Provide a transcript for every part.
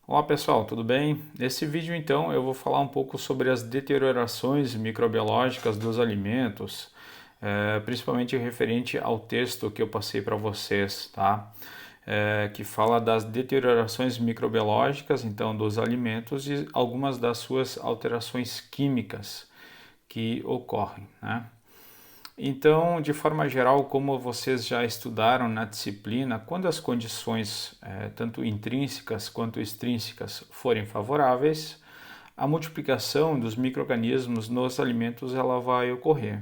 Olá pessoal, tudo bem? Nesse vídeo então eu vou falar um pouco sobre as deteriorações microbiológicas dos alimentos, principalmente referente ao texto que eu passei para vocês, tá? Que fala das deteriorações microbiológicas então dos alimentos e algumas das suas alterações químicas que ocorrem, né? Então, de forma geral, como vocês já estudaram na disciplina, quando as condições, tanto intrínsecas quanto extrínsecas, forem favoráveis, a multiplicação dos micro-organismos nos alimentos ela vai ocorrer.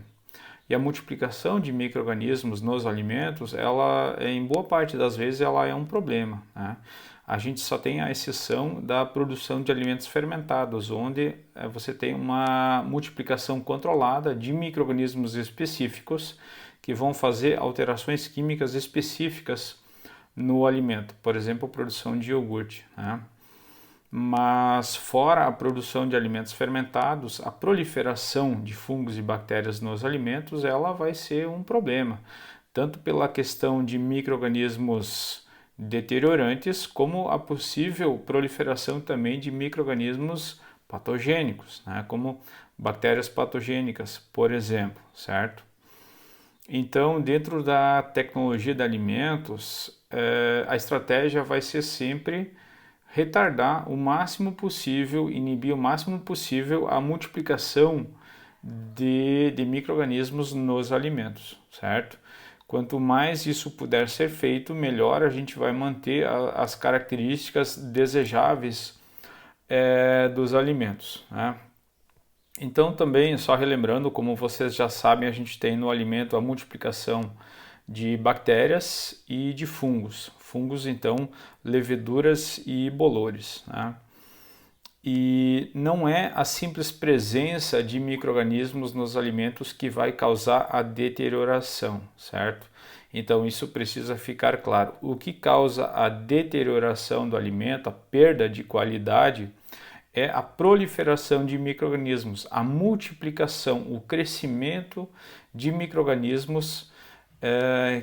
E a multiplicação de micro-organismos nos alimentos, ela, em boa parte das vezes, ela é um problema, né? A gente só tem a exceção da produção de alimentos fermentados, onde você tem uma multiplicação controlada de micro-organismos específicos que vão fazer alterações químicas específicas no alimento, por exemplo, a produção de iogurte, né? Mas fora a produção de alimentos fermentados, a proliferação de fungos e bactérias nos alimentos, ela vai ser um problema, tanto pela questão de micro-organismos deteriorantes, como a possível proliferação também de micro-organismos patogênicos, né, como bactérias patogênicas, por exemplo, certo? Então, dentro da tecnologia de alimentos, a estratégia vai ser sempre retardar o máximo possível, inibir o máximo possível a multiplicação de micro-organismos nos alimentos, certo? Quanto mais isso puder ser feito, melhor a gente vai manter as características desejáveis dos alimentos, né? Então também, só relembrando, como vocês já sabem, a gente tem no alimento a multiplicação de bactérias e de fungos. Fungos, então, leveduras e bolores, né? E não é a simples presença de micro-organismos nos alimentos que vai causar a deterioração, certo? Então isso precisa ficar claro. O que causa a deterioração do alimento, a perda de qualidade, é a proliferação de micro-organismos, a multiplicação, o crescimento de micro-organismos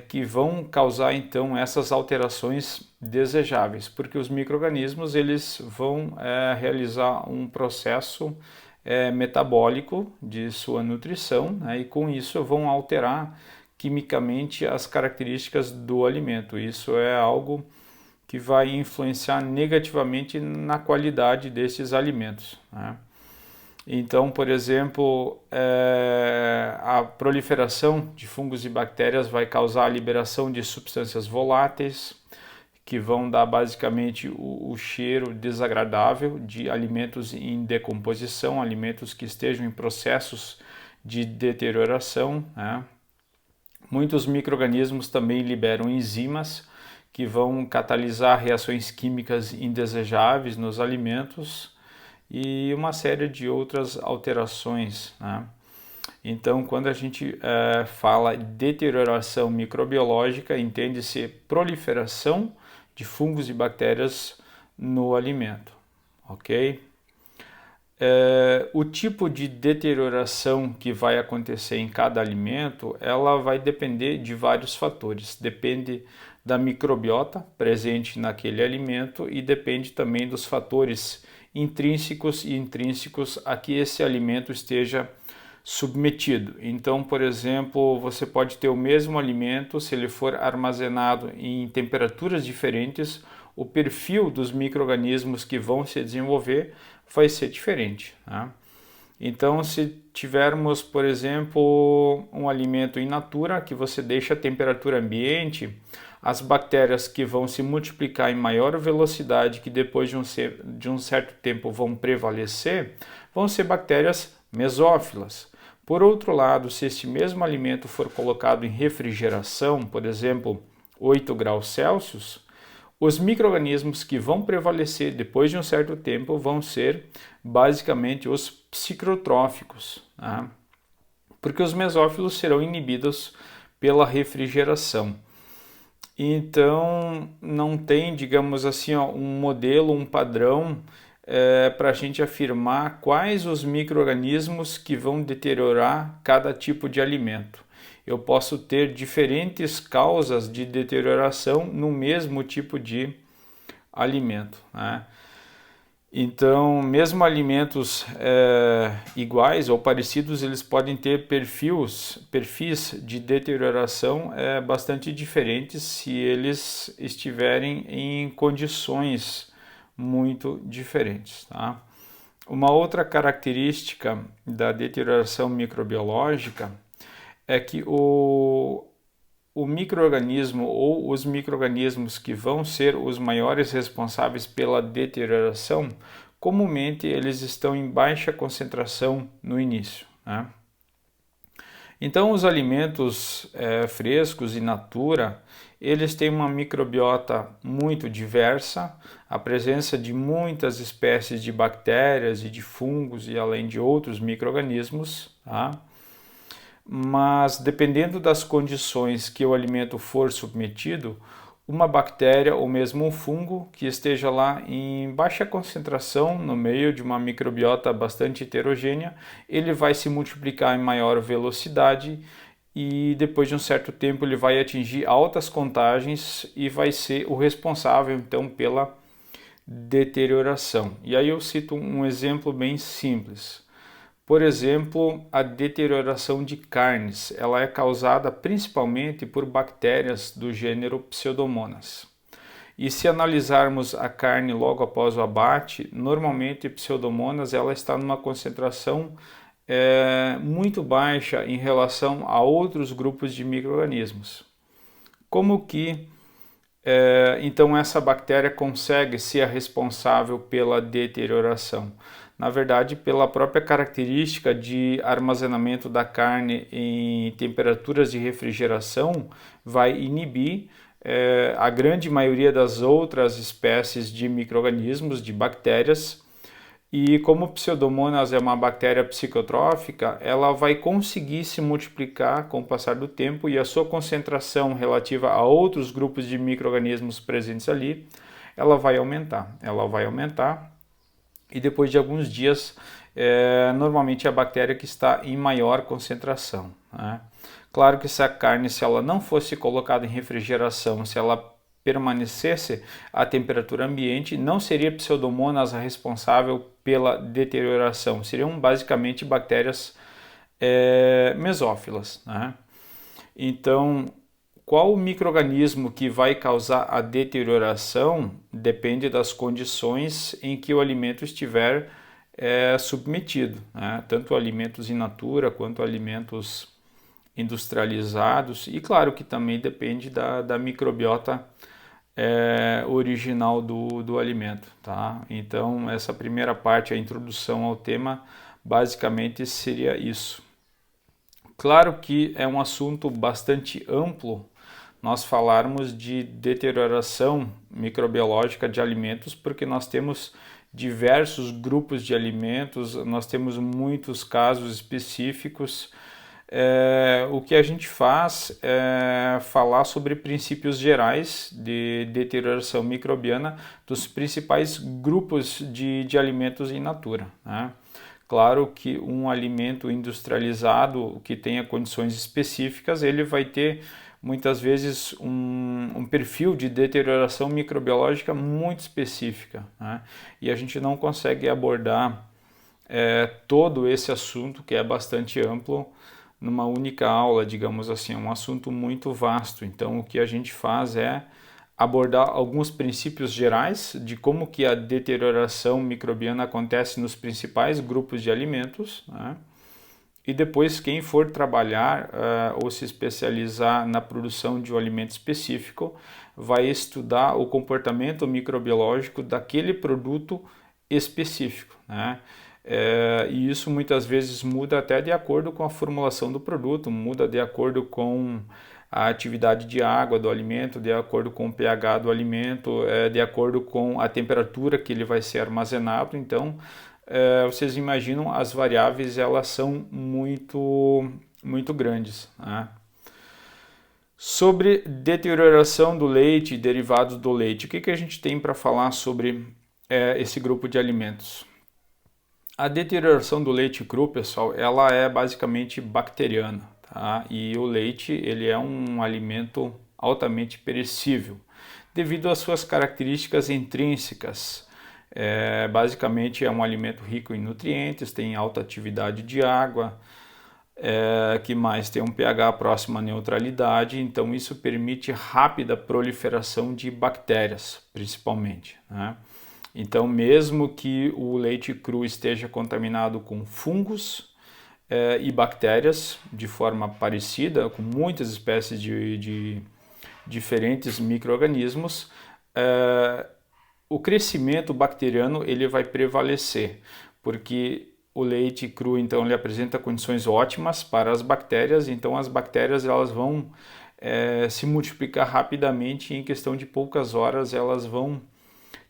que vão causar então essas alterações desejáveis, porque os micro-organismos eles vão realizar um processo metabólico de sua nutrição, né, e com isso vão alterar quimicamente as características do alimento. Isso é algo que vai influenciar negativamente na qualidade desses alimentos, né? Então, por exemplo, a proliferação de fungos e bactérias vai causar a liberação de substâncias voláteis, que vão dar basicamente o cheiro desagradável de alimentos em decomposição, alimentos que estejam em processos de deterioração, né? Muitos micro-organismos também liberam enzimas que vão catalisar reações químicas indesejáveis nos alimentos e uma série de outras alterações, né? Então, quando a gente fala de deterioração microbiológica, entende-se proliferação de fungos e bactérias no alimento, ok? O tipo de deterioração que vai acontecer em cada alimento, ela vai depender de vários fatores. Depende da microbiota presente naquele alimento e depende também dos fatores intrínsecos e intrínsecos a que esse alimento esteja submetido. Então, por exemplo, você pode ter o mesmo alimento, se ele for armazenado em temperaturas diferentes, o perfil dos micro-organismos que vão se desenvolver vai ser diferente, né? Então, se tivermos, por exemplo, um alimento in natura, que você deixa a temperatura ambiente, as bactérias que vão se multiplicar em maior velocidade, que depois de um certo tempo vão prevalecer, vão ser bactérias mesófilas. Por outro lado, se este mesmo alimento for colocado em refrigeração, por exemplo, 8 graus Celsius, os micro-organismos que vão prevalecer depois de um certo tempo vão ser basicamente os psicrotróficos, né? Porque os mesófilos serão inibidos pela refrigeração. Então, não tem, digamos assim, um modelo, um padrão para a gente afirmar quais os micro-organismos que vão deteriorar cada tipo de alimento. Eu posso ter diferentes causas de deterioração no mesmo tipo de alimento, né? Então, mesmo alimentos iguais ou parecidos, eles podem ter perfis de deterioração bastante diferentes se eles estiverem em condições muito diferentes, tá? Uma outra característica da deterioração microbiológica é que o micro-organismo ou os micro-organismos que vão ser os maiores responsáveis pela deterioração, comumente eles estão em baixa concentração no início, né? Então, os alimentos frescos in natura, eles têm uma microbiota muito diversa, a presença de muitas espécies de bactérias e de fungos e além de outros micro-organismos, tá? Mas dependendo das condições que o alimento for submetido, uma bactéria ou mesmo um fungo que esteja lá em baixa concentração no meio de uma microbiota bastante heterogênea, ele vai se multiplicar em maior velocidade e depois de um certo tempo ele vai atingir altas contagens e vai ser o responsável então pela deterioração. E aí eu cito um exemplo bem simples. Por exemplo, a deterioração de carnes, ela é causada principalmente por bactérias do gênero Pseudomonas. E se analisarmos a carne logo após o abate, normalmente Pseudomonas ela está numa concentração muito baixa em relação a outros grupos de micro-organismos. Como que então essa bactéria consegue ser a responsável pela deterioração? Na verdade, pela própria característica de armazenamento da carne em temperaturas de refrigeração, vai inibir a grande maioria das outras espécies de micro-organismos, de bactérias, e como Pseudomonas é uma bactéria psicotrófica, ela vai conseguir se multiplicar com o passar do tempo e a sua concentração relativa a outros grupos de micro-organismos presentes ali, ela vai aumentar e depois de alguns dias, normalmente é a bactéria que está em maior concentração, né? Claro que essa carne, se ela não fosse colocada em refrigeração, se ela permanecesse à temperatura ambiente, não seria Pseudomonas a responsável pela deterioração, seriam basicamente bactérias mesófilas, né? Então, qual o micro-organismo que vai causar a deterioração depende das condições em que o alimento estiver submetido, né? Tanto alimentos in natura quanto alimentos industrializados, e claro que também depende da microbiota original do alimento, tá? Então, essa primeira parte, a introdução ao tema, basicamente seria isso. Claro que é um assunto bastante amplo nós falarmos de deterioração microbiológica de alimentos, porque nós temos diversos grupos de alimentos, nós temos muitos casos específicos. O que a gente faz é falar sobre princípios gerais de deterioração microbiana dos principais grupos de alimentos in natura, né? Claro que um alimento industrializado que tenha condições específicas, ele vai ter muitas vezes um perfil de deterioração microbiológica muito específica, né? E a gente não consegue abordar todo esse assunto, que é bastante amplo, numa única aula, digamos assim, é um assunto muito vasto. Então, o que a gente faz é abordar alguns princípios gerais de como que a deterioração microbiana acontece nos principais grupos de alimentos, né? E depois quem for trabalhar ou se especializar na produção de um alimento específico vai estudar o comportamento microbiológico daquele produto específico, né? E isso muitas vezes muda até de acordo com a formulação do produto, muda de acordo com a atividade de água do alimento, de acordo com o pH do alimento, de acordo com a temperatura que ele vai ser armazenado. Então, vocês imaginam, as variáveis elas são muito grandes, né? Sobre deterioração do leite e derivados do leite, o que a gente tem para falar sobre esse grupo de alimentos? A deterioração do leite cru, pessoal, ela é basicamente bacteriana, tá? E o leite, ele é um alimento altamente perecível, devido às suas características intrínsecas. Basicamente é um alimento rico em nutrientes, tem alta atividade de água, que mais tem um pH próximo à neutralidade, então isso permite rápida proliferação de bactérias, principalmente, né? Então, mesmo que o leite cru esteja contaminado com fungos e bactérias de forma parecida, com muitas espécies de diferentes micro-organismos, o crescimento bacteriano ele vai prevalecer, porque o leite cru então ele apresenta condições ótimas para as bactérias, então as bactérias elas vão se multiplicar rapidamente e em questão de poucas horas elas vão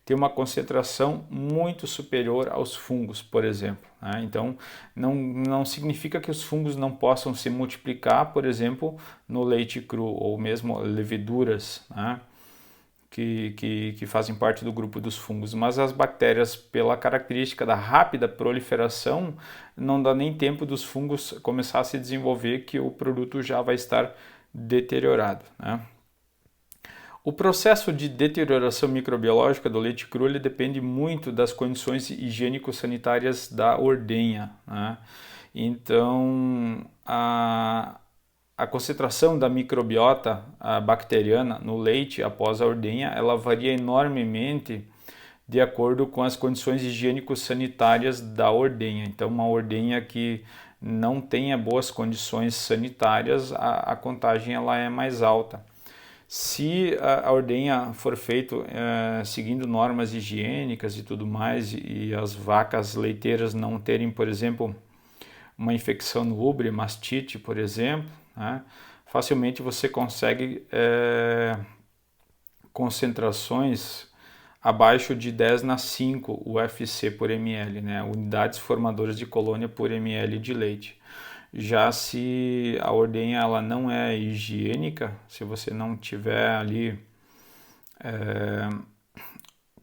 ter uma concentração muito superior aos fungos, por exemplo, né? Então não significa que os fungos não possam se multiplicar, por exemplo, no leite cru ou mesmo leveduras, né? Que fazem parte do grupo dos fungos, mas as bactérias, pela característica da rápida proliferação, não dá nem tempo dos fungos começar a se desenvolver que o produto já vai estar deteriorado, né? O processo de deterioração microbiológica do leite cru ele depende muito das condições higiênico-sanitárias da ordenha, né? Então, a concentração da microbiota bacteriana no leite após a ordenha, ela varia enormemente de acordo com as condições higiênico-sanitárias da ordenha. Então, uma ordenha que não tenha boas condições sanitárias, a contagem ela é mais alta. Se a ordenha for feita seguindo normas higiênicas e tudo mais, e as vacas leiteiras não terem, por exemplo, uma infecção no úbre, mastite, por exemplo, né, facilmente você consegue concentrações abaixo de 10/5 UFC por ml, né, unidades formadoras de colônia por ml de leite. Já se a ordenha ela não é higiênica, se você não tiver ali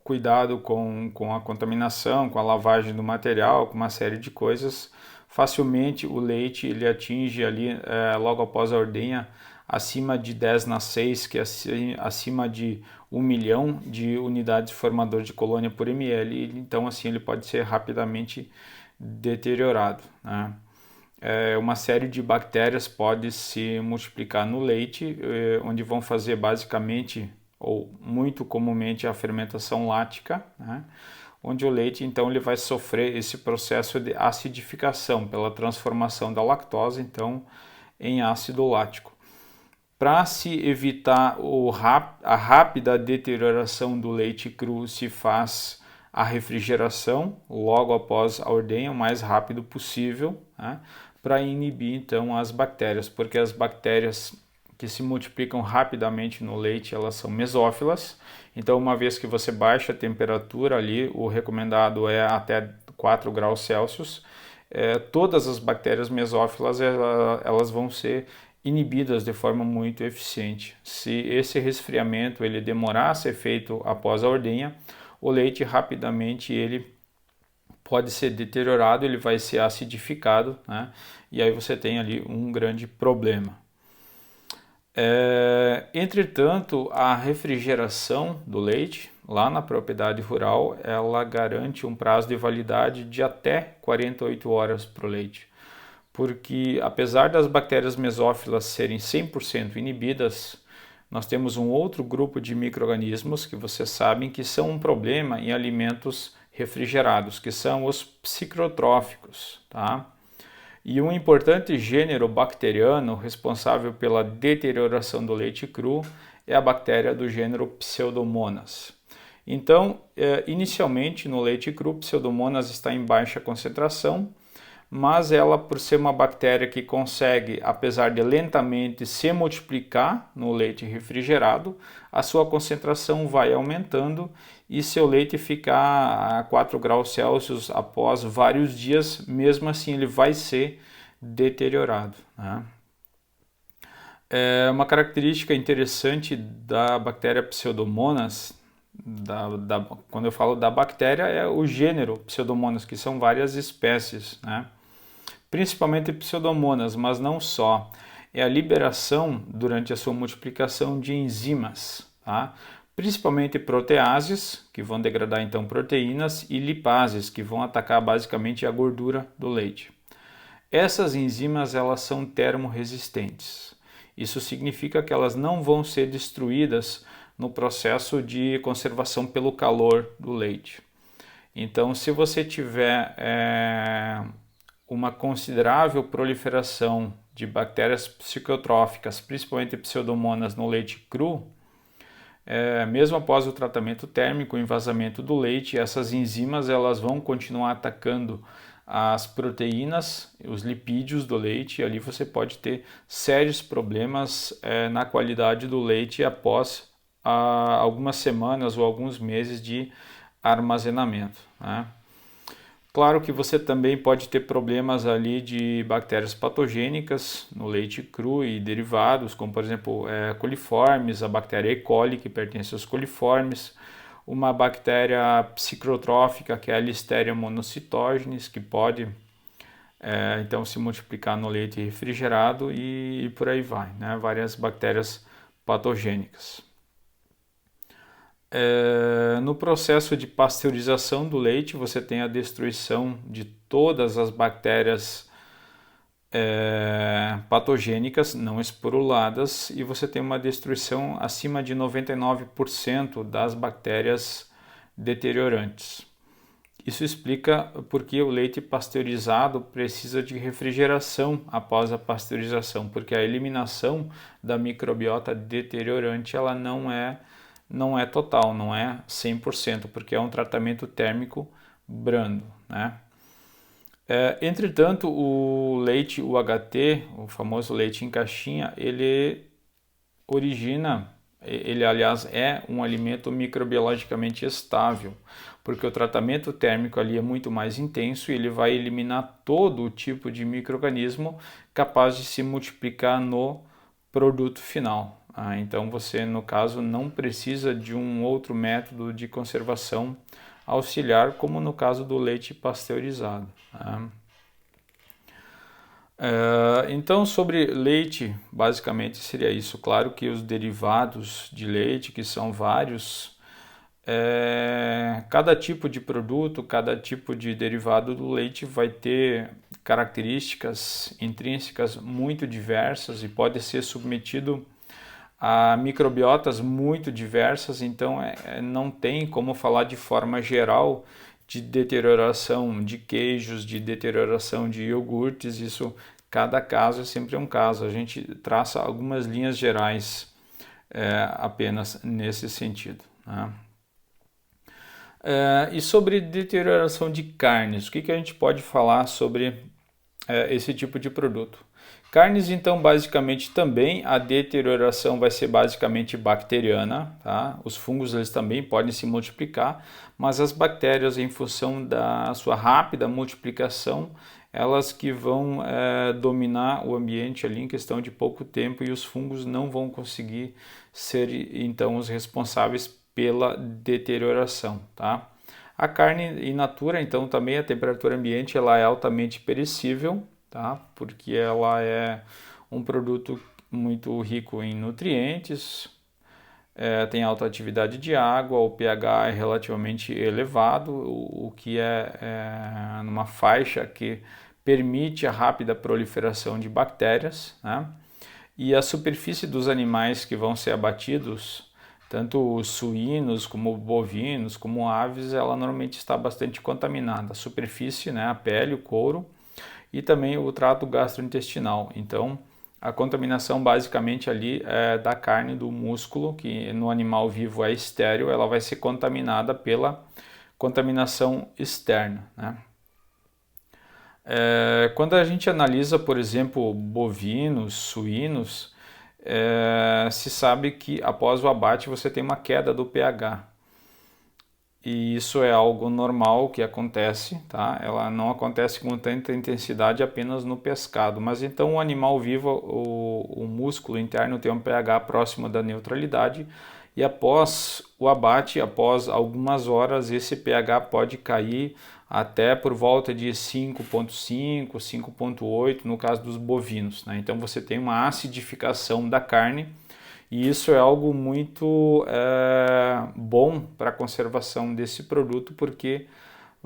cuidado com a contaminação, com a lavagem do material, com uma série de coisas, facilmente o leite ele atinge ali logo após a ordenha acima de 10/6, que é acima de 1 milhão de unidades formadoras de colônia por ml, então assim ele pode ser rapidamente deteriorado, né? Uma série de bactérias pode se multiplicar no leite, onde vão fazer basicamente ou muito comumente a fermentação lática, né? Onde o leite então ele vai sofrer esse processo de acidificação pela transformação da lactose então em ácido lático. Para se evitar a rápida deterioração do leite cru, se faz a refrigeração logo após a ordenha, o mais rápido possível, né? Para inibir então as bactérias, porque as bactérias que se multiplicam rapidamente no leite, elas são mesófilas, então uma vez que você baixa a temperatura ali, o recomendado é até 4 graus Celsius, todas as bactérias mesófilas elas vão ser inibidas de forma muito eficiente. Se esse resfriamento ele demorar a ser feito após a ordenha, o leite rapidamente ele pode ser deteriorado, ele vai ser acidificado, né? E aí você tem ali um grande problema. Entretanto, a refrigeração do leite, lá na propriedade rural, ela garante um prazo de validade de até 48 horas para o leite. Porque apesar das bactérias mesófilas serem 100% inibidas, nós temos um outro grupo de micro-organismos que vocês sabem que são um problema em alimentos refrigerados, que são os psicotróficos, tá? E um importante gênero bacteriano responsável pela deterioração do leite cru é a bactéria do gênero Pseudomonas. Então, inicialmente no leite cru, Pseudomonas está em baixa concentração, mas ela, por ser uma bactéria que consegue, apesar de lentamente se multiplicar no leite refrigerado, a sua concentração vai aumentando e seu leite ficar a 4 graus Celsius após vários dias, mesmo assim ele vai ser deteriorado, né? Uma característica interessante da bactéria Pseudomonas, quando eu falo da bactéria, é o gênero Pseudomonas, que são várias espécies, né? Principalmente Pseudomonas, mas não só. É a liberação, durante a sua multiplicação, de enzimas, tá? principalmente proteases, que vão degradar então proteínas, e lipases, que vão atacar basicamente a gordura do leite. Essas enzimas elas são termorresistentes. Isso significa que elas não vão ser destruídas no processo de conservação pelo calor do leite. Então, se você tiver uma considerável proliferação de bactérias psicotróficas, principalmente pseudomonas no leite cru, mesmo após o tratamento térmico, o envasamento do leite, essas enzimas elas vão continuar atacando as proteínas, os lipídios do leite, e ali você pode ter sérios problemas na qualidade do leite após algumas semanas ou alguns meses de armazenamento, né? Claro que você também pode ter problemas ali de bactérias patogênicas no leite cru e derivados, como por exemplo coliformes, a bactéria E. coli, que pertence aos coliformes, uma bactéria psicotrófica, que é a Listeria monocytogenes, que pode então se multiplicar no leite refrigerado e por aí vai, né? Várias bactérias patogênicas. No processo de pasteurização do leite, você tem a destruição de todas as bactérias patogênicas não esporuladas e você tem uma destruição acima de 99% das bactérias deteriorantes. Isso explica porque o leite pasteurizado precisa de refrigeração após a pasteurização, porque a eliminação da microbiota deteriorante ela não é total, não é 100%, porque é um tratamento térmico brando, né? Entretanto, o leite UHT, o famoso leite em caixinha, ele aliás é um alimento microbiologicamente estável, porque o tratamento térmico ali é muito mais intenso e ele vai eliminar todo o tipo de micro-organismo capaz de se multiplicar no produto final. Então você, no caso, não precisa de um outro método de conservação auxiliar, como no caso do leite pasteurizado. Então, sobre leite, basicamente seria isso. Claro que os derivados de leite, que são vários, cada tipo de produto, cada tipo de derivado do leite vai ter características intrínsecas muito diversas e pode ser submetido a microbiotas muito diversas, então não tem como falar de forma geral de deterioração de queijos, de deterioração de iogurtes. Isso, cada caso é sempre um caso. A gente traça algumas linhas gerais apenas nesse sentido, né? E sobre deterioração de carnes, o que a gente pode falar sobre esse tipo de produto? Carnes, então, basicamente também a deterioração vai ser basicamente bacteriana, tá? Os fungos eles também podem se multiplicar, mas as bactérias, em função da sua rápida multiplicação, elas que vão dominar o ambiente ali em questão de pouco tempo e os fungos não vão conseguir ser, então, os responsáveis pela deterioração, tá? A carne in natura, então, também a temperatura ambiente ela é altamente perecível, tá? Porque ela é um produto muito rico em nutrientes, tem alta atividade de água, o pH é relativamente elevado, o que é numa faixa que permite a rápida proliferação de bactérias, né? E a superfície dos animais que vão ser abatidos, tanto os suínos como bovinos, como aves, ela normalmente está bastante contaminada. A superfície, né, a pele, o couro, e também o trato gastrointestinal. Então, a contaminação basicamente ali é da carne do músculo, que no animal vivo é estéril, ela vai ser contaminada pela contaminação externa, né? Quando a gente analisa, por exemplo, bovinos, suínos, se sabe que após o abate você tem uma queda do pH. E isso é algo normal que acontece, tá? Ela não acontece com tanta intensidade apenas no pescado, mas então o animal vivo, o músculo interno tem um pH próximo da neutralidade e após o abate, após algumas horas, esse pH pode cair até por volta de 5,5, 5,8 no caso dos bovinos, né? Então você tem uma acidificação da carne E isso é algo muito bom para a conservação desse produto, porque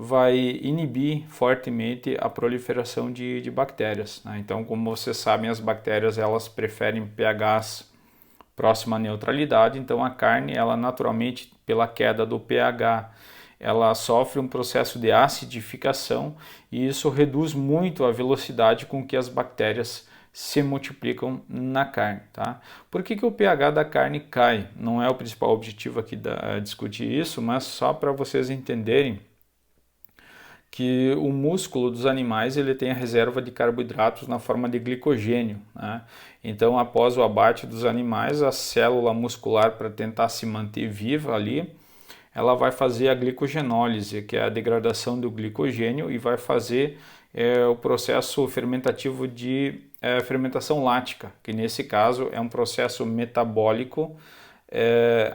vai inibir fortemente a proliferação de bactérias, né? Então, como vocês sabem, as bactérias elas preferem pHs próximo à neutralidade, então a carne, ela naturalmente, pela queda do pH, ela sofre um processo de acidificação e isso reduz muito a velocidade com que as bactérias se multiplicam na carne, tá? Por que o pH da carne cai? Não é o principal objetivo aqui discutir isso, mas só para vocês entenderem que o músculo dos animais ele tem a reserva de carboidratos na forma de glicogênio, né? Então, após o abate dos animais, a célula muscular, para tentar se manter viva ali, ela vai fazer a glicogenólise, que é a degradação do glicogênio, e vai fazer o processo fermentativo de fermentação lática, que nesse caso é um processo metabólico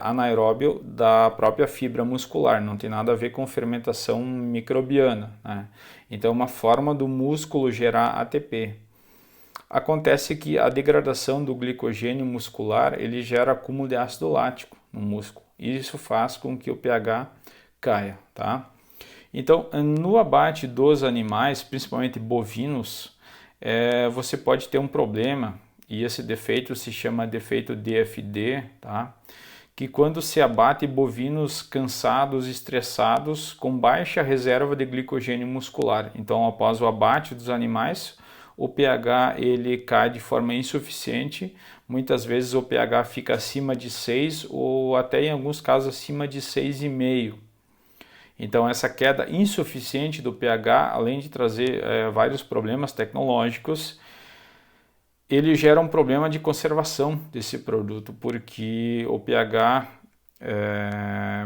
anaeróbio da própria fibra muscular, não tem nada a ver com fermentação microbiana, né? Então, é uma forma do músculo gerar ATP. Acontece que a degradação do glicogênio muscular ele gera acúmulo de ácido lático no músculo. E isso faz com que o pH caia, tá? Então, no abate dos animais, principalmente bovinos, você pode ter um problema, e esse defeito se chama defeito DFD, tá? Que quando se abate bovinos cansados, estressados, com baixa reserva de glicogênio muscular. Então, após o abate dos animais, o pH ele cai de forma insuficiente, muitas vezes o pH fica acima de 6 ou até em alguns casos acima de 6,5. Então essa queda insuficiente do pH, além de trazer vários problemas tecnológicos, ele gera um problema de conservação desse produto, porque o pH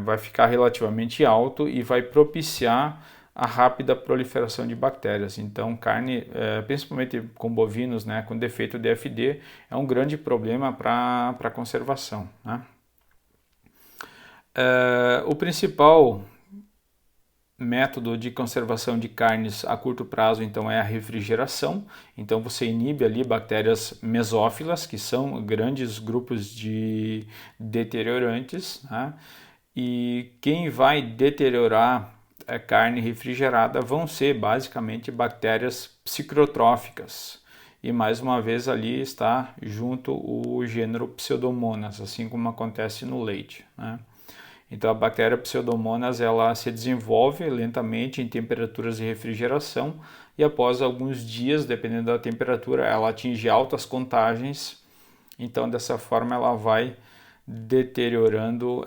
vai ficar relativamente alto e vai propiciar a rápida proliferação de bactérias. Então, carne, principalmente com bovinos, né, com defeito de DFD, é um grande problema para a conservação, né? O principal método de conservação de carnes a curto prazo, então, é a refrigeração. Então, você inibe ali bactérias mesófilas, que são grandes grupos de deteriorantes, né? E quem vai deteriorar a carne refrigerada vão ser basicamente bactérias psicrotróficas. E mais uma vez ali está junto o gênero Pseudomonas, assim como acontece no leite, né? Então a bactéria Pseudomonas ela se desenvolve lentamente em temperaturas de refrigeração e após alguns dias, dependendo da temperatura, ela atinge altas contagens. Então dessa forma ela vai deteriorando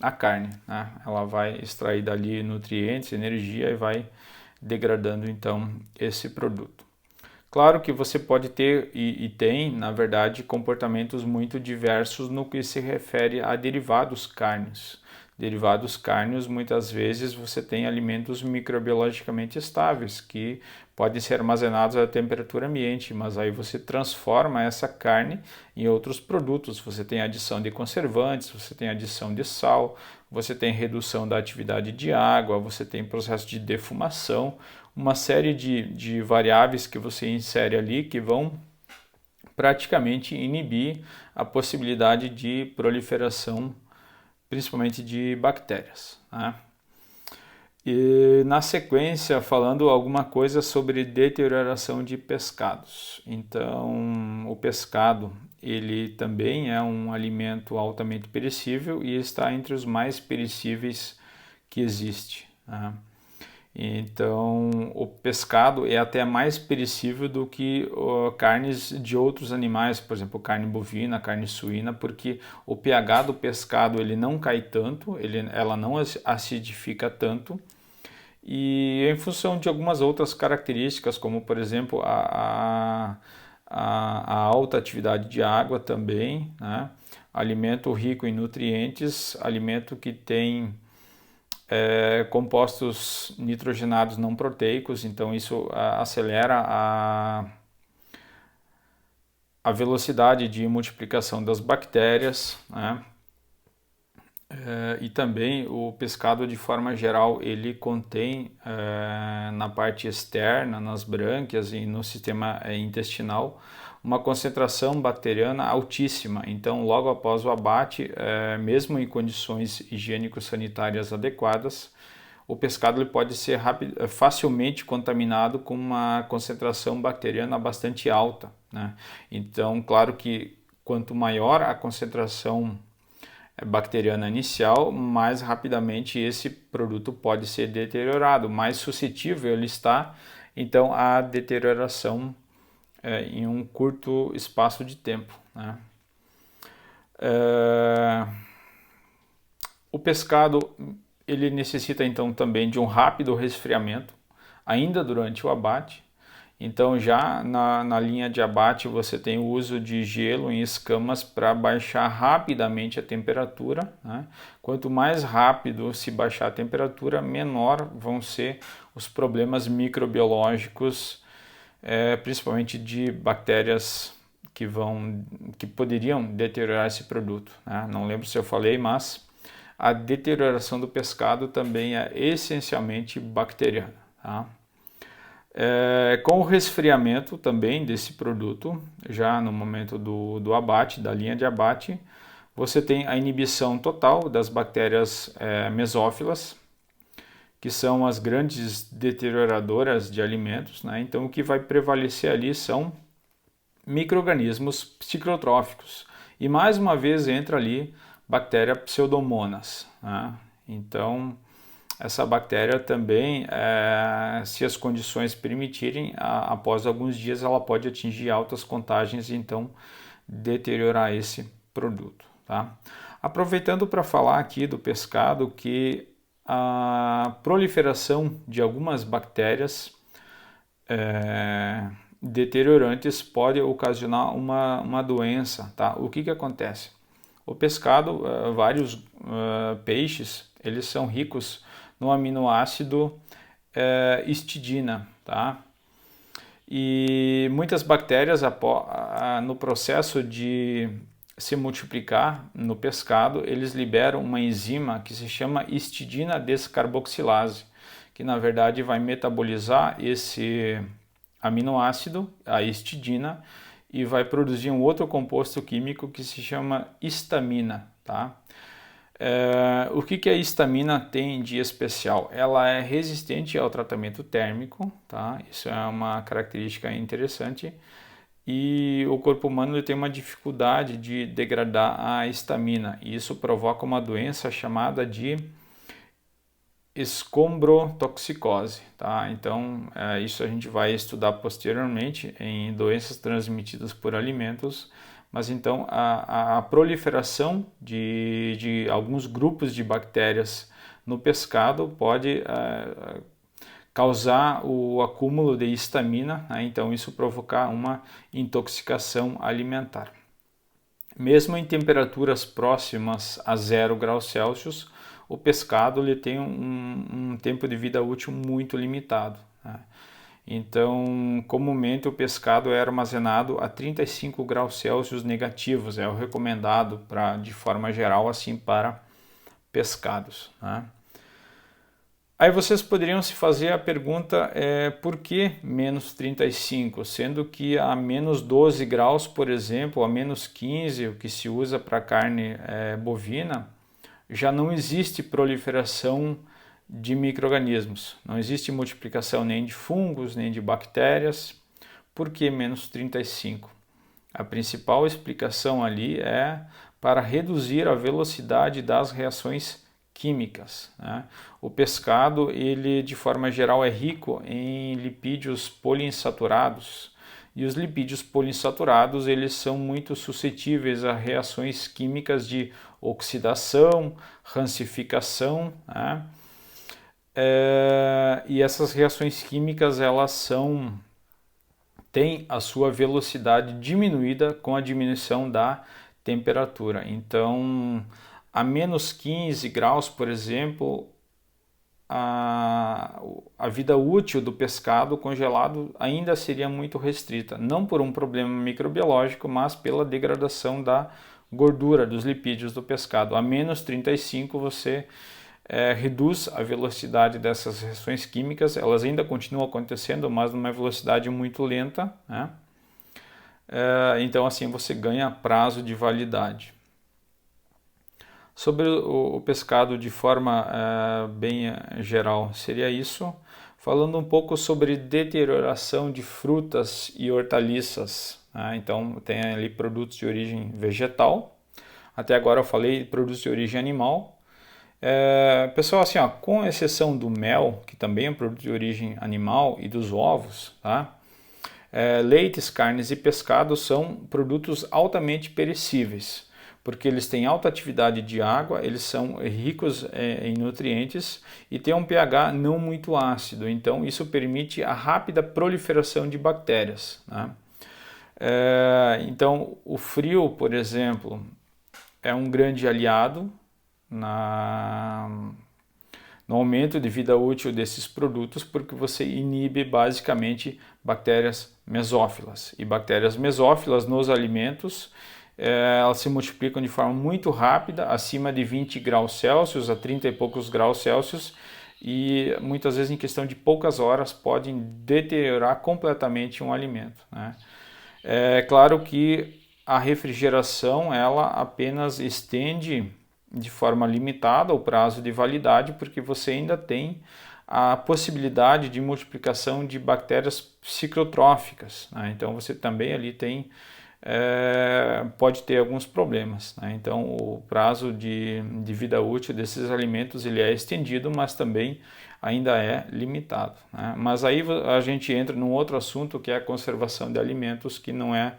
a carne, né? Ela vai extrair dali nutrientes, energia e vai degradando então esse produto. Claro que você pode ter e tem, na verdade, comportamentos muito diversos no que se refere a derivados cárneos. Derivados cárneos, muitas vezes você tem alimentos microbiologicamente estáveis que podem ser armazenados à temperatura ambiente, mas aí você transforma essa carne em outros produtos. Você tem adição de conservantes, você tem adição de sal, você tem redução da atividade de água, você tem processo de defumação, uma série de variáveis que você insere ali que vão praticamente inibir a possibilidade de proliferação, principalmente de bactérias, né? E na sequência, falando alguma coisa sobre deterioração de pescados. Então, o pescado, ele também é um alimento altamente perecível e está entre os mais perecíveis que existe, né? Então, o pescado é até mais perecível do que carnes de outros animais, por exemplo, carne bovina, carne suína, porque o pH do pescado ele não cai tanto, ela não acidifica tanto, e em função de algumas outras características, como por exemplo a alta atividade de água também, né? Alimento rico em nutrientes, alimento que tem compostos nitrogenados não proteicos, então isso acelera a velocidade de multiplicação das bactérias, né? E também o pescado de forma geral ele contém na parte externa, nas brânquias e no sistema intestinal uma concentração bacteriana altíssima. Então, logo após o abate, mesmo em condições higiênico-sanitárias adequadas, o pescado ele pode ser facilmente contaminado com uma concentração bacteriana bastante alta, né? Então, claro que quanto maior a concentração bacteriana inicial, mais rapidamente esse produto pode ser deteriorado, mais suscetível ele está, então, à deterioração em um curto espaço de tempo, né? O pescado ele necessita então também de um rápido resfriamento, ainda durante o abate. Então já na linha de abate você tem o uso de gelo em escamas para baixar rapidamente a temperatura, né? Quanto mais rápido se baixar a temperatura, menor vão ser os problemas microbiológicos, principalmente de bactérias que poderiam deteriorar esse produto, né? Não lembro se eu falei, mas a deterioração do pescado também é essencialmente bacteriana, tá? Com o resfriamento também desse produto, já no momento do abate, da linha de abate, você tem a inibição total das bactérias mesófilas, que são as grandes deterioradoras de alimentos, né? Então o que vai prevalecer ali são micro-organismos psicotróficos. E mais uma vez entra ali bactéria Pseudomonas, né? Então essa bactéria também, se as condições permitirem, após alguns dias ela pode atingir altas contagens e então deteriorar esse produto, tá? Aproveitando para falar aqui do pescado, que a proliferação de algumas bactérias deteriorantes pode ocasionar uma doença, tá? O que acontece? O pescado, vários peixes, eles são ricos no aminoácido histidina, tá? E muitas bactérias, no processo de se multiplicar no pescado, eles liberam uma enzima que se chama histidina descarboxilase, que na verdade vai metabolizar esse aminoácido, a histidina, e vai produzir um outro composto químico que se chama histamina, tá? O que a histamina tem de especial? Ela é resistente ao tratamento térmico, tá? Isso é uma característica interessante. E o corpo humano ele tem uma dificuldade de degradar a histamina. E isso provoca uma doença chamada de escombrotoxicose, tá? Então, isso a gente vai estudar posteriormente em doenças transmitidas por alimentos. Mas então a proliferação de alguns grupos de bactérias no pescado pode causar o acúmulo de histamina, né? Então isso provocar uma intoxicação alimentar. Mesmo em temperaturas próximas a 0 graus Celsius, o pescado ele tem um tempo de vida útil muito limitado, né? Então, comumente o pescado é armazenado a 35 graus Celsius negativos, é o recomendado de forma geral, assim, para pescados, né? Aí vocês poderiam se fazer a pergunta, por que menos 35? Sendo que a menos 12 graus, por exemplo, a menos 15, o que se usa para carne bovina, já não existe proliferação de micro-organismos. Não existe multiplicação nem de fungos, nem de bactérias. Por que menos 35? A principal explicação ali é para reduzir a velocidade das reações químicas, né? O pescado, ele de forma geral é rico em lipídios poliinsaturados, e os lipídios poliinsaturados eles são muito suscetíveis a reações químicas de oxidação, rancificação, né? E essas reações químicas elas têm a sua velocidade diminuída com a diminuição da temperatura. Então, a menos 15 graus, por exemplo, a vida útil do pescado congelado ainda seria muito restrita, não por um problema microbiológico, mas pela degradação da gordura, dos lipídios do pescado. A menos 35 você reduz a velocidade dessas reações químicas, elas ainda continuam acontecendo, mas numa velocidade muito lenta, né? então assim você ganha prazo de validade. Sobre o pescado de forma bem geral, seria isso. Falando um pouco sobre deterioração de frutas e hortaliças, né? Então tem ali produtos de origem vegetal. Até agora eu falei produtos de origem animal. Pessoal, assim, ó, com exceção do mel, que também é um produto de origem animal, e dos ovos, tá? Leites, carnes e pescado são produtos altamente perecíveis, porque eles têm alta atividade de água, eles são ricos em nutrientes e têm um pH não muito ácido, então isso permite a rápida proliferação de bactérias, né? Então o frio, por exemplo, é um grande aliado no aumento de vida útil desses produtos, porque você inibe basicamente bactérias mesófilas. E bactérias mesófilas nos alimentos, elas se multiplicam de forma muito rápida, acima de 20 graus Celsius a 30 e poucos graus Celsius, e muitas vezes em questão de poucas horas podem deteriorar completamente um alimento, né? É claro que a refrigeração ela apenas estende de forma limitada o prazo de validade, porque você ainda tem a possibilidade de multiplicação de bactérias psicotróficas, né? Então você também ali tem pode ter alguns problemas, né? Então o prazo de vida útil desses alimentos ele é estendido, mas também ainda é limitado, né? Mas aí a gente entra num outro assunto que é a conservação de alimentos, que não é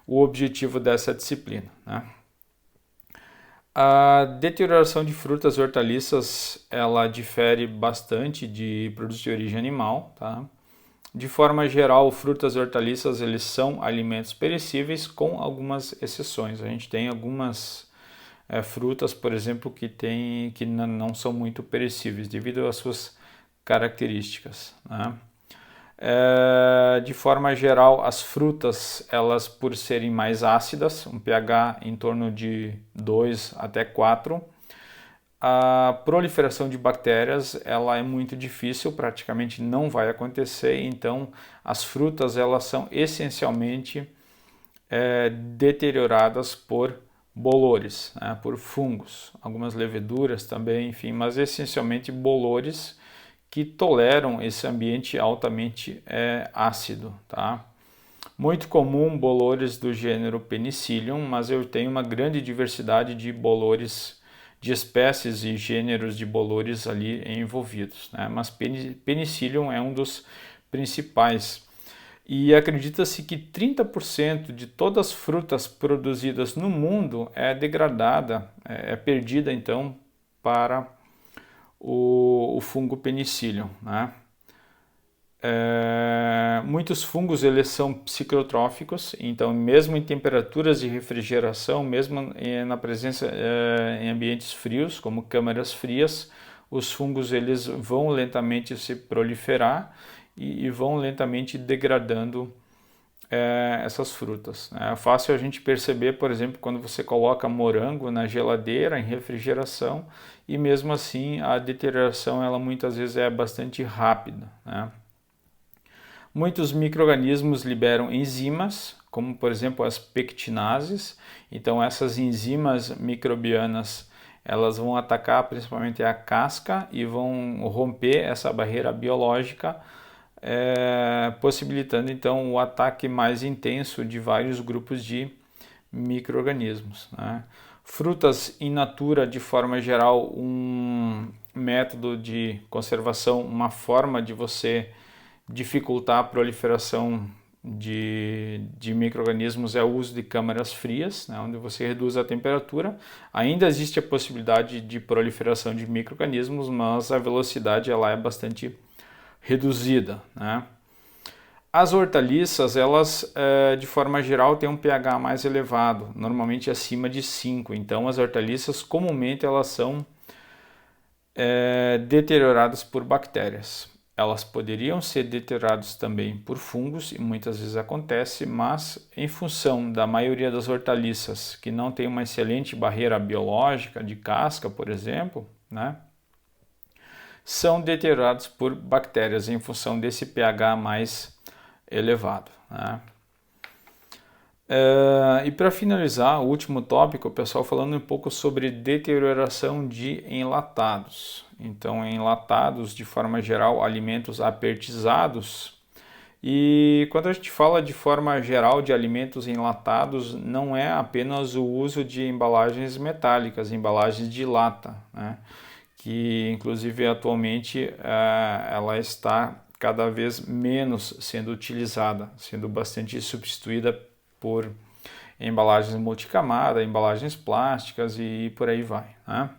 o objetivo dessa disciplina, né? A deterioração de frutas e hortaliças ela difere bastante de produtos de origem animal, tá? De forma geral, frutas e hortaliças eles são alimentos perecíveis, com algumas exceções. A gente tem algumas frutas, por exemplo, que não são muito perecíveis devido às suas características, né? De forma geral, as frutas, elas por serem mais ácidas, um pH em torno de 2 até 4, a proliferação de bactérias ela é muito difícil, praticamente não vai acontecer. Então as frutas elas são essencialmente deterioradas por bolores, né, por fungos, algumas leveduras também, enfim, mas essencialmente bolores que toleram esse ambiente altamente ácido, tá? Muito comum bolores do gênero Penicillium, mas eu tenho uma grande diversidade de bolores, de espécies e gêneros de bolores ali envolvidos, né? Mas Penicillium é um dos principais. E acredita-se que 30% de todas as frutas produzidas no mundo é degradada, é perdida então para o fungo Penicillium, né? Muitos fungos eles são psicotróficos, então mesmo em temperaturas de refrigeração, mesmo na presença em ambientes frios, como câmaras frias, os fungos eles vão lentamente se proliferar e vão lentamente degradando essas frutas. É fácil a gente perceber, por exemplo, quando você coloca morango na geladeira, em refrigeração, e mesmo assim a deterioração ela muitas vezes é bastante rápida, né? Muitos micro-organismos liberam enzimas, como por exemplo as pectinases. Então essas enzimas microbianas elas vão atacar principalmente a casca e vão romper essa barreira biológica, possibilitando então o ataque mais intenso de vários grupos de micro-organismos, né? Frutas in natura, de forma geral, um método de conservação, uma forma de você dificultar a proliferação de micro-organismos é o uso de câmaras frias, né, onde você reduz a temperatura. Ainda existe a possibilidade de proliferação de micro-organismos, mas a velocidade ela é bastante reduzida, né? As hortaliças, elas de forma geral têm um pH mais elevado, normalmente acima de 5. Então as hortaliças comumente elas são deterioradas por bactérias. Elas poderiam ser deterioradas também por fungos, e muitas vezes acontece, mas em função da maioria das hortaliças que não tem uma excelente barreira biológica de casca, por exemplo, né, são deteriorados por bactérias em função desse pH mais elevado, né? E para finalizar, o último tópico, pessoal, falando um pouco sobre deterioração de enlatados. Então, enlatados, de forma geral, alimentos apertizados. E quando a gente fala de forma geral de alimentos enlatados, não é apenas o uso de embalagens metálicas, embalagens de lata, né? Que inclusive atualmente ela está cada vez menos sendo utilizada, sendo bastante substituída por embalagens multicamada, embalagens plásticas e por aí vai, né?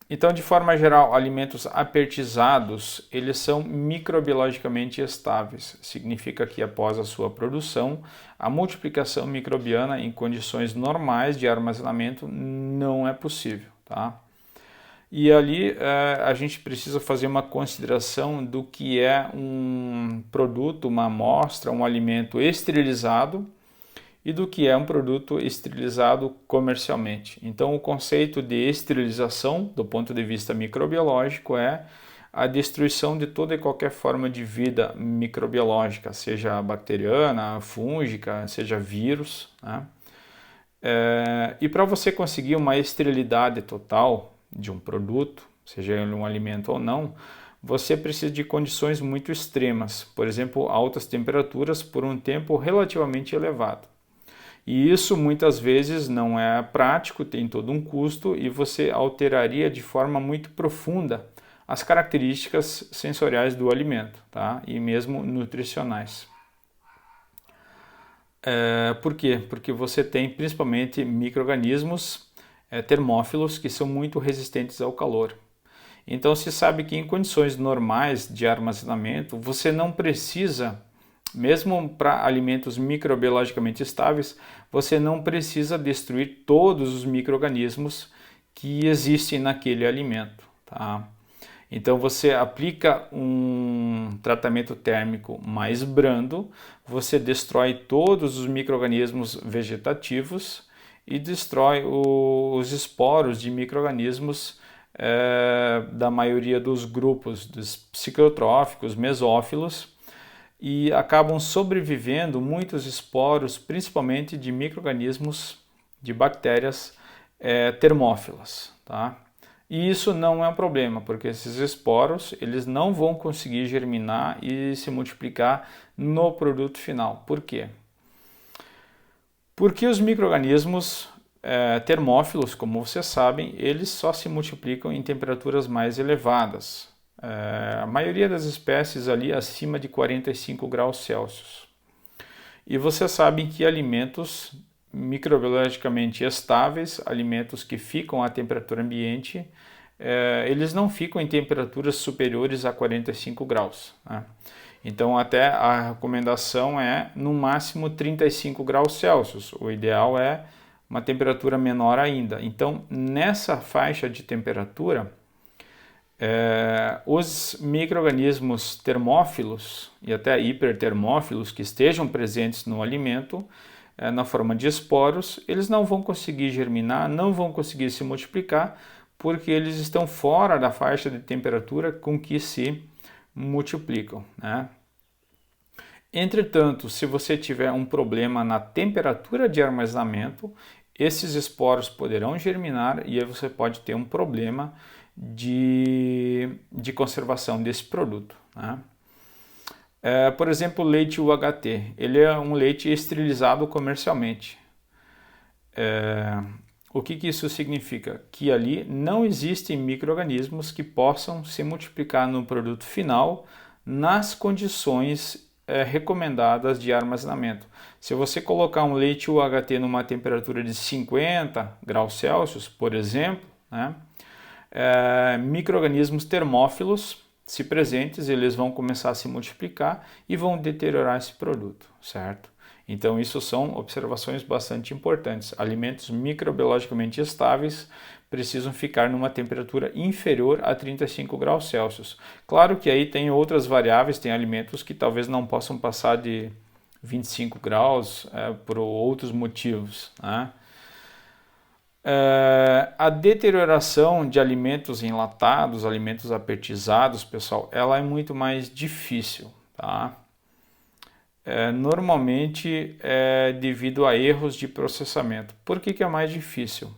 Então, de forma geral, alimentos apertizados, eles são microbiologicamente estáveis. Significa que após a sua produção, a multiplicação microbiana em condições normais de armazenamento não é possível, tá? E ali a gente precisa fazer uma consideração do que é um produto, uma amostra, um alimento esterilizado e do que é um produto esterilizado comercialmente. Então, o conceito de esterilização, do ponto de vista microbiológico, é a destruição de toda e qualquer forma de vida microbiológica, seja bacteriana, fúngica, seja vírus, né? E para você conseguir uma esterilidade total de um produto, seja ele um alimento ou não, você precisa de condições muito extremas, por exemplo, altas temperaturas por um tempo relativamente elevado. E isso muitas vezes não é prático, tem todo um custo e você alteraria de forma muito profunda as características sensoriais do alimento, tá? E mesmo nutricionais. Por quê? Porque você tem principalmente micro-organismos termófilos que são muito resistentes ao calor. Então se sabe que em condições normais de armazenamento você não precisa, mesmo para alimentos microbiologicamente estáveis, você não precisa destruir todos os micro-organismos que existem naquele alimento, tá? Então você aplica um tratamento térmico mais brando, você destrói todos os micro-organismos vegetativos e destrói os esporos de micro-organismos da maioria dos grupos dos psicotróficos, mesófilos, e acabam sobrevivendo muitos esporos, principalmente de micro-organismos, de bactérias termófilas, tá? E isso não é um problema, porque esses esporos eles não vão conseguir germinar e se multiplicar no produto final. Por quê? Porque os micro-organismos termófilos, como vocês sabem, eles só se multiplicam em temperaturas mais elevadas. A maioria das espécies ali acima de 45 graus Celsius. E vocês sabem que alimentos microbiologicamente estáveis, alimentos que ficam à temperatura ambiente, eles não ficam em temperaturas superiores a 45 graus, né? Então até a recomendação é no máximo 35 graus Celsius, o ideal é uma temperatura menor ainda. Então nessa faixa de temperatura, os micro-organismos termófilos e até hipertermófilos que estejam presentes no alimento, na forma de esporos, eles não vão conseguir germinar, não vão conseguir se multiplicar, porque eles estão fora da faixa de temperatura com que se multiplicam, né? Entretanto, se você tiver um problema na temperatura de armazenamento, esses esporos poderão germinar e aí você pode ter um problema de conservação desse produto, né? Por exemplo, o leite UHT, ele é um leite esterilizado comercialmente. O que isso significa? Que ali não existem micro-organismos que possam se multiplicar no produto final nas condições recomendadas de armazenamento. Se você colocar um leite UHT numa temperatura de 50 graus Celsius, por exemplo, né, micro-organismos termófilos, se presentes, eles vão começar a se multiplicar e vão deteriorar esse produto, certo? Então isso são observações bastante importantes. Alimentos microbiologicamente estáveis precisam ficar numa temperatura inferior a 35 graus Celsius. Claro que aí tem outras variáveis, tem alimentos que talvez não possam passar de 25 graus por outros motivos, né? A deterioração de alimentos enlatados, alimentos apertizados, pessoal, ela é muito mais difícil, tá? normalmente é devido a erros de processamento. Por que é mais difícil?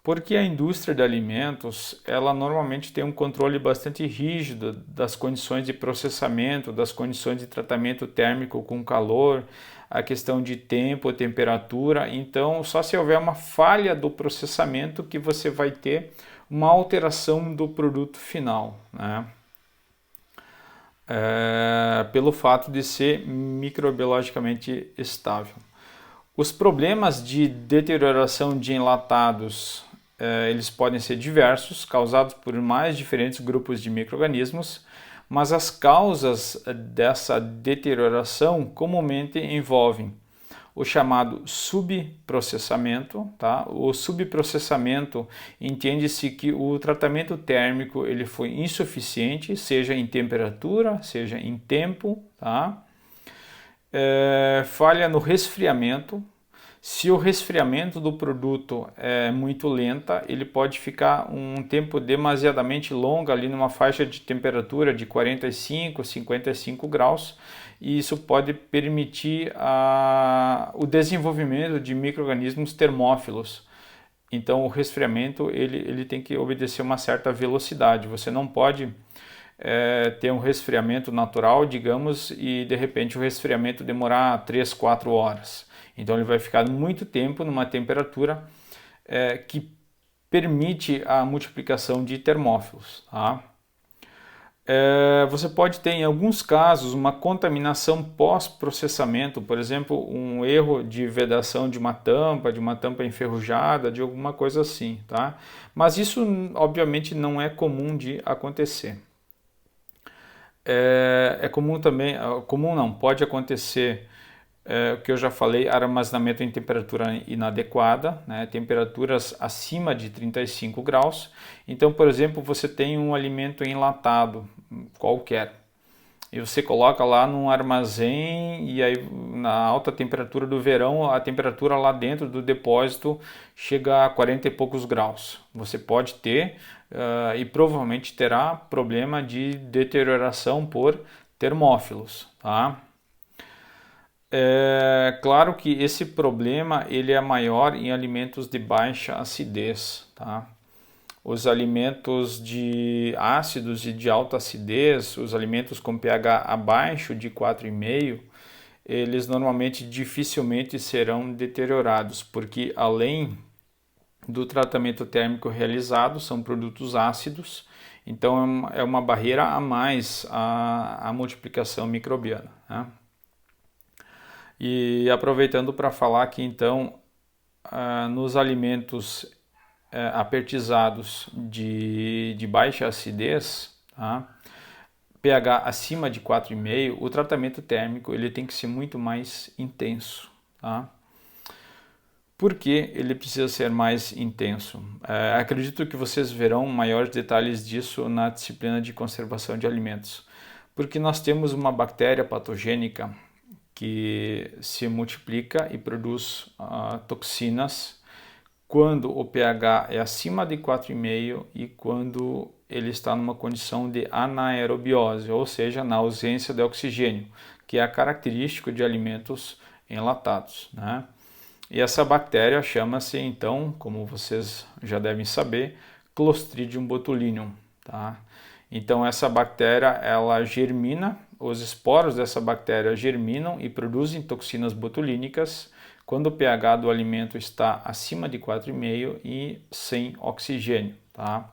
Porque a indústria de alimentos, ela normalmente tem um controle bastante rígido das condições de processamento, das condições de tratamento térmico com calor, a questão de tempo, temperatura. Então, só se houver uma falha do processamento que você vai ter uma alteração do produto final, né? Pelo fato de ser microbiologicamente estável. Os problemas de deterioração de enlatados, eles podem ser diversos, causados por mais diferentes grupos de micro-organismos, mas as causas dessa deterioração comumente envolvem o chamado subprocessamento, tá? O subprocessamento entende-se que o tratamento térmico ele foi insuficiente, seja em temperatura, seja em tempo, tá? Falha no resfriamento. Se o resfriamento do produto é muito lenta, ele pode ficar um tempo demasiadamente longo ali numa faixa de temperatura de 45, 55 graus, e isso pode permitir o desenvolvimento de micro-organismos termófilos. Então o resfriamento ele tem que obedecer uma certa velocidade. Você não pode ter um resfriamento natural, digamos, e de repente o resfriamento demorar 3, 4 horas. Então ele vai ficar muito tempo numa temperatura que permite a multiplicação de termófilos, tá? Você pode ter em alguns casos uma contaminação pós-processamento, por exemplo, um erro de vedação de uma tampa enferrujada, de alguma coisa assim, tá? Mas isso obviamente não é comum de acontecer. É comum também, comum não, pode acontecer o que eu já falei, armazenamento em temperatura inadequada, né, temperaturas acima de 35 graus. Então, por exemplo, você tem um alimento enlatado qualquer e você coloca lá num armazém e aí na alta temperatura do verão a temperatura lá dentro do depósito chega a 40 e poucos graus. Você pode ter e provavelmente terá problema de deterioração por termófilos, tá? Claro que esse problema ele é maior em alimentos de baixa acidez, tá? Os alimentos de ácidos e de alta acidez, os alimentos com pH abaixo de 4,5, eles normalmente dificilmente serão deteriorados, porque além do tratamento térmico realizado, são produtos ácidos, então é uma barreira a mais à multiplicação microbiana, né? E aproveitando para falar que então nos alimentos apertizados de baixa acidez, tá? pH acima de 4,5, o tratamento térmico ele tem que ser muito mais intenso, tá? Por que ele precisa ser mais intenso? Acredito que vocês verão maiores detalhes disso na disciplina de conservação de alimentos, porque nós temos uma bactéria patogênica que se multiplica e produz toxinas quando o pH é acima de 4,5 e quando ele está numa condição de anaerobiose, ou seja, na ausência de oxigênio, que é característico de alimentos enlatados, né? E essa bactéria chama-se, então, como vocês já devem saber, Clostridium botulinum, tá? Então essa bactéria, ela germina, os esporos dessa bactéria germinam e produzem toxinas botulínicas quando o pH do alimento está acima de 4,5 e sem oxigênio, tá?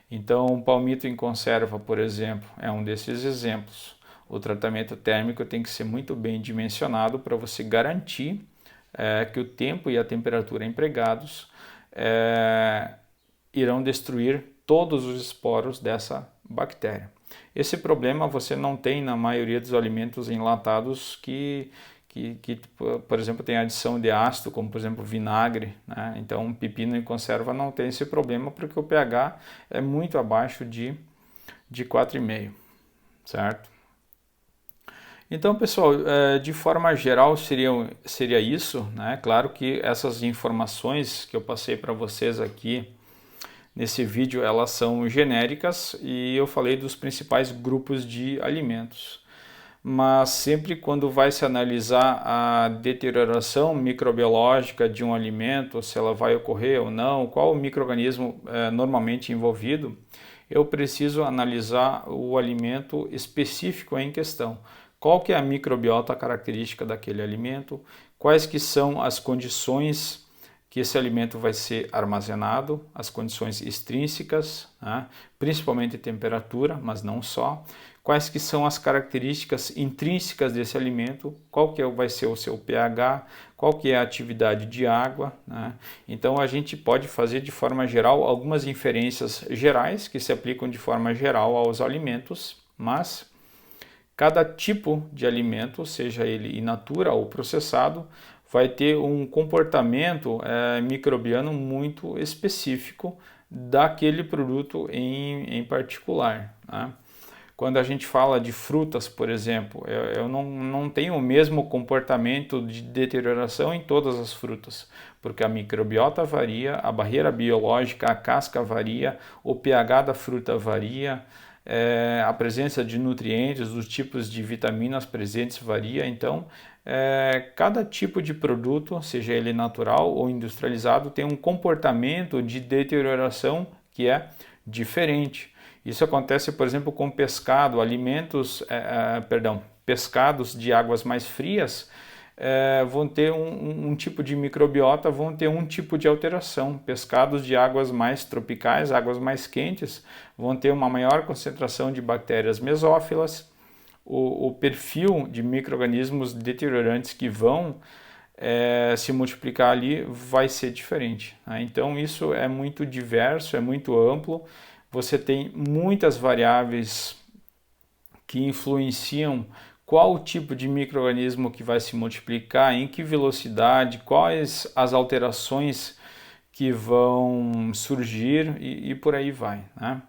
Então o palmito em conserva, por exemplo, é um desses exemplos. O tratamento térmico tem que ser muito bem dimensionado para você garantir que o tempo e a temperatura empregados irão destruir todos os esporos dessa bactéria. Esse problema você não tem na maioria dos alimentos enlatados que por exemplo, tem adição de ácido, como por exemplo vinagre, né? Então um pepino em conserva não tem esse problema porque o pH é muito abaixo de 4,5, certo? Então, pessoal, de forma geral seria isso, né? Claro que essas informações que eu passei para vocês aqui nesse vídeo, elas são genéricas e eu falei dos principais grupos de alimentos. mas sempre quando vai se analisar a deterioração microbiológica de um alimento, se ela vai ocorrer ou não, qual o micro-organismo normalmente envolvido, eu preciso analisar o alimento específico em questão. Qual que é a microbiota característica daquele alimento, quais que são as condições que esse alimento vai ser armazenado, as condições extrínsecas, né? Principalmente temperatura, mas não só. Quais que são as características intrínsecas desse alimento, qual que vai ser o seu pH, qual que é a atividade de água, né? Então a gente pode fazer de forma geral algumas inferências gerais que se aplicam de forma geral aos alimentos, mas cada tipo de alimento, seja ele in natura ou processado, vai ter um comportamento microbiano muito específico daquele produto em particular, né? Quando a gente fala de frutas, por exemplo, eu não tenho o mesmo comportamento de deterioração em todas as frutas, porque a microbiota varia, a barreira biológica, a casca varia, o pH da fruta varia, a presença de nutrientes, os tipos de vitaminas presentes varia, então cada tipo de produto, seja ele natural ou industrializado, tem um comportamento de deterioração que é diferente. Isso acontece, por exemplo, com pescado, pescados de águas mais frias vão ter um tipo de microbiota, vão ter um tipo de alteração. Pescados de águas mais tropicais, águas mais quentes, vão ter uma maior concentração de bactérias mesófilas. O perfil de micro-organismos deteriorantes que vão se multiplicar ali vai ser diferente, né? Então isso é muito diverso, é muito amplo. Você tem muitas variáveis que influenciam qual o tipo de micro-organismo que vai se multiplicar, em que velocidade, quais as alterações que vão surgir e por aí vai, né?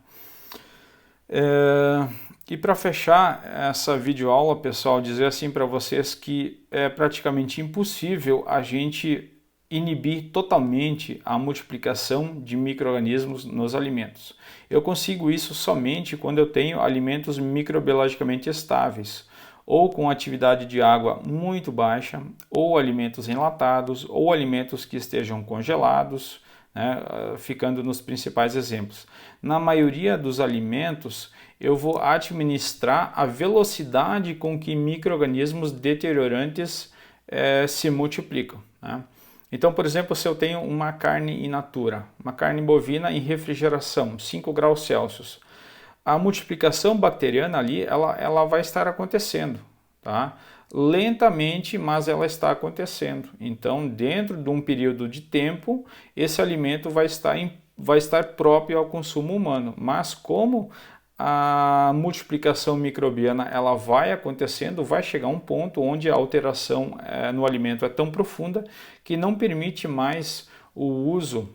E para fechar essa videoaula, pessoal, dizer assim para vocês que é praticamente impossível a gente inibir totalmente a multiplicação de micro-organismos nos alimentos. Eu consigo isso somente quando eu tenho alimentos microbiologicamente estáveis, ou com atividade de água muito baixa, ou alimentos enlatados, ou alimentos que estejam congelados, né, ficando nos principais exemplos. Na maioria dos alimentos, eu vou administrar a velocidade com que micro-organismos deteriorantes se multiplicam, né? Então, por exemplo, se eu tenho uma carne in natura, uma carne bovina em refrigeração, 5 graus Celsius, a multiplicação bacteriana ali, ela vai estar acontecendo, tá? Lentamente, mas ela está acontecendo. Então, dentro de um período de tempo, esse alimento vai estar próprio ao consumo humano. Mas como a multiplicação microbiana ela vai acontecendo, vai chegar a um ponto onde a alteração no alimento é tão profunda que não permite mais o uso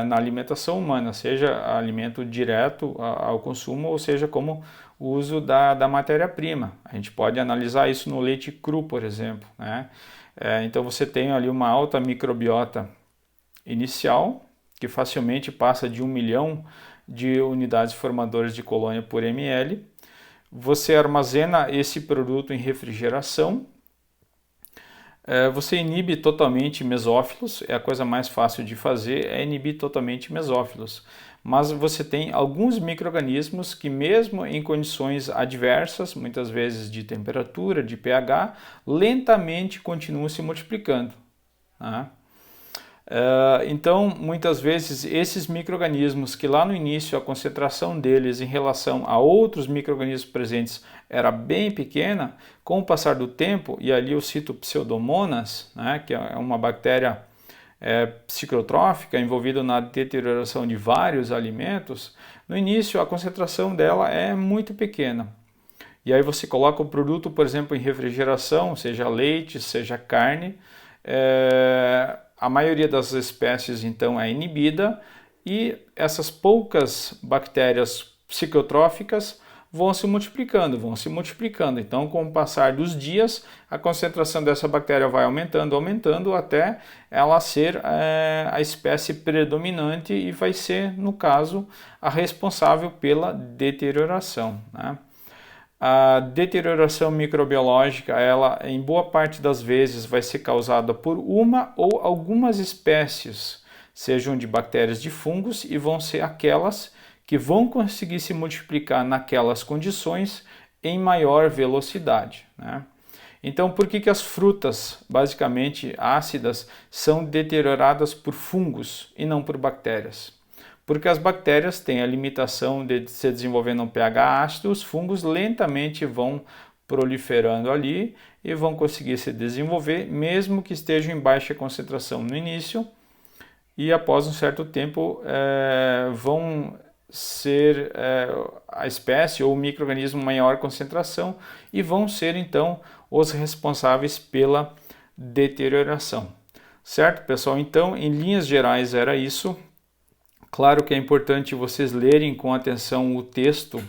na alimentação humana, seja alimento direto ao consumo, ou seja, como o uso da matéria-prima. A gente pode analisar isso no leite cru, por exemplo, né? Então você tem ali uma alta microbiota inicial, que facilmente passa de 1 milhão de unidades formadoras de colônia por ml. Você armazena esse produto em refrigeração. Você inibe totalmente mesófilos, é a coisa mais fácil de fazer, é inibir totalmente mesófilos. Mas você tem alguns micro-organismos que mesmo em condições adversas, muitas vezes de temperatura, de pH, lentamente continuam se multiplicando, né? Então, muitas vezes, esses micro-organismos que lá no início a concentração deles em relação a outros micro-organismos presentes era bem pequena, com o passar do tempo, e ali eu cito Pseudomonas, né, que é uma bactéria psicotrófica envolvida na deterioração de vários alimentos, no início a concentração dela é muito pequena. E aí você coloca o produto, por exemplo, em refrigeração, seja leite, seja carne, a maioria das espécies então é inibida e essas poucas bactérias psicotróficas vão se multiplicando. Então, com o passar dos dias, a concentração dessa bactéria vai aumentando até ela ser a espécie predominante e vai ser, no caso, a responsável pela deterioração, né? A deterioração microbiológica, ela em boa parte das vezes vai ser causada por uma ou algumas espécies, sejam de bactérias, de fungos, e vão ser aquelas que vão conseguir se multiplicar naquelas condições em maior velocidade, né? Então, por que as frutas, basicamente ácidas, são deterioradas por fungos e não por bactérias? Porque as bactérias têm a limitação de se desenvolver num pH ácido, os fungos lentamente vão proliferando ali e vão conseguir se desenvolver, mesmo que estejam em baixa concentração no início, e após um certo tempo vão ser a espécie ou o micro-organismo maior concentração e vão ser então os responsáveis pela deterioração. Certo, pessoal? Então, em linhas gerais era isso. Claro que é importante vocês lerem com atenção o texto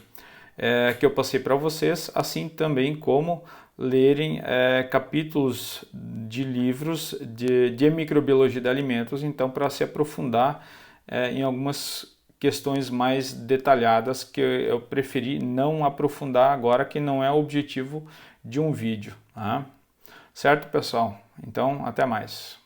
que eu passei para vocês, assim também como lerem capítulos de livros de microbiologia de alimentos, então para se aprofundar em algumas questões mais detalhadas que eu preferi não aprofundar agora, que não é o objetivo de um vídeo, tá? Certo, pessoal? Então, até mais.